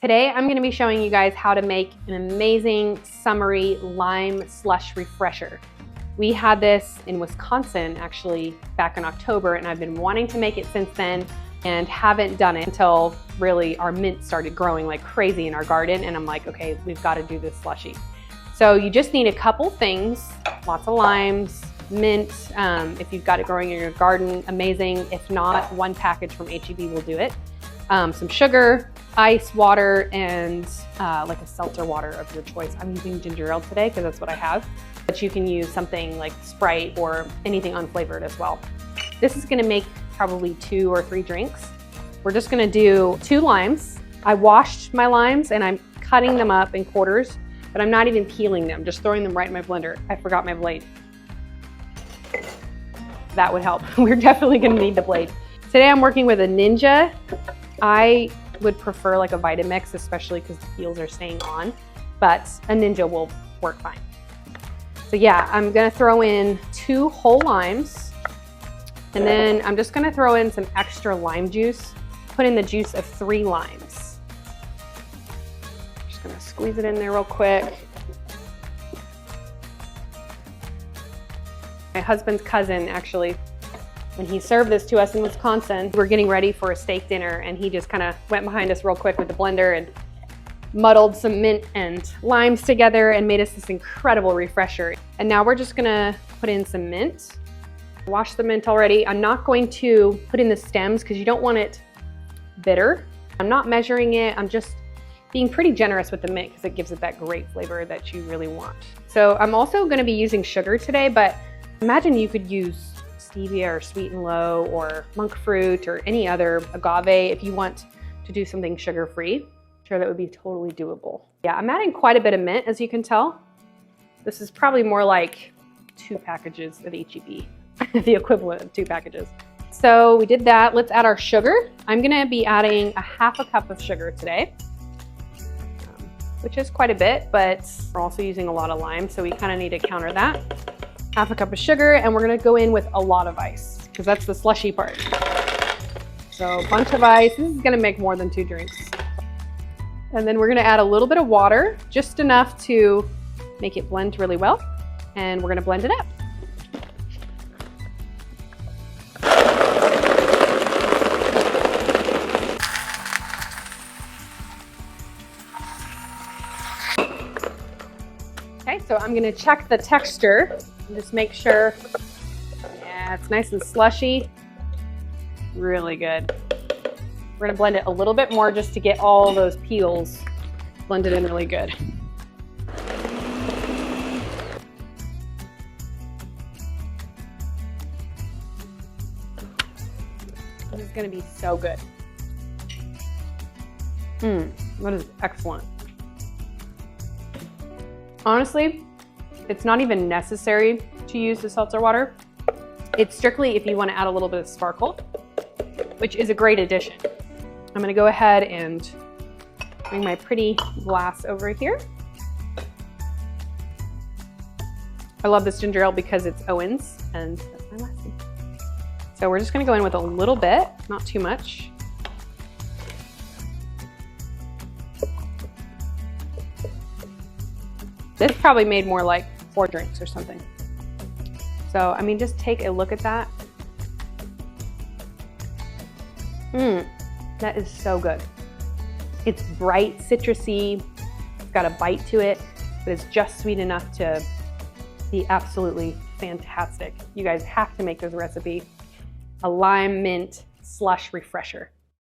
Today I'm going to be showing you guys how to make an amazing summery lime slush refresher. We had this in Wisconsin actually back in October, and I've been wanting to make it since then and haven't done it until really our mint started growing like crazy in our garden, and I'm like, okay, we've got to do this slushy. So you just need a couple things, lots of limes, mint. If you've got it growing in your garden, amazing. If not, one package from H-E-B will do it. Some sugar, ice, water, and like a seltzer water of your choice. I'm using ginger ale today because that's what I have, but you can use something like Sprite or anything unflavored as well. This is gonna make probably 2 or 3 drinks. We're just gonna do 2 limes. I washed my limes and I'm cutting them up in quarters, but I'm not even peeling them, just throwing them right in my blender. I forgot my blade. That would help. We're definitely gonna need the blade. Today I'm working with a Ninja. I would prefer like a Vitamix, especially because the peels are staying on, but a Ninja will work fine. So yeah, I'm gonna throw in 2 whole limes, and then I'm just gonna throw in some extra lime juice, put in the juice of 3 limes. Just gonna squeeze it in there real quick. My husband's cousin, actually, when he served this to us in Wisconsin, we were getting ready for a steak dinner, and he just kind of went behind us real quick with the blender and muddled some mint and limes together and made us this incredible refresher. And now we're just gonna put in some mint. Wash the mint already. I'm not going to put in the stems because you don't want it bitter. I'm not measuring it. I'm just being pretty generous with the mint because it gives it that great flavor that you really want. So I'm also gonna be using sugar today, but imagine you could use stevia or sweet and low or monk fruit or any other agave if you want to do something sugar-free. Sure, that would be totally doable. Yeah, I'm adding quite a bit of mint, as you can tell. This is probably more like 2 packages of H-E-B, the equivalent of 2 packages. So we did that. Let's add our sugar. I'm gonna be adding a 1/2 cup of sugar today, which is quite a bit, but we're also using a lot of lime, so we kind of need to counter that. 1/2 cup of sugar, and we're gonna go in with a lot of ice because that's the slushy part. So a bunch of ice. This is gonna make more than 2 drinks. And then we're gonna add a little bit of water, just enough to make it blend really well. And we're gonna blend it up. Okay, so I'm gonna check the texture. Just make sure, yeah, it's nice and slushy. Really good. We're gonna blend it a little bit more just to get all those peels blended in really good. This is gonna be so good. That is excellent. Honestly, it's not even necessary to use the seltzer water. It's strictly if you want to add a little bit of sparkle, which is a great addition. I'm going to go ahead and bring my pretty glass over here. I love this ginger ale because it's Owens, and that's my last name. So we're just going to go in with a little bit, not too much. This probably made more like 4 drinks or something. So, I mean, just take a look at that. That is so good. It's bright, citrusy, it's got a bite to it, but it's just sweet enough to be absolutely fantastic. You guys have to make this recipe. A lime mint slush refresher.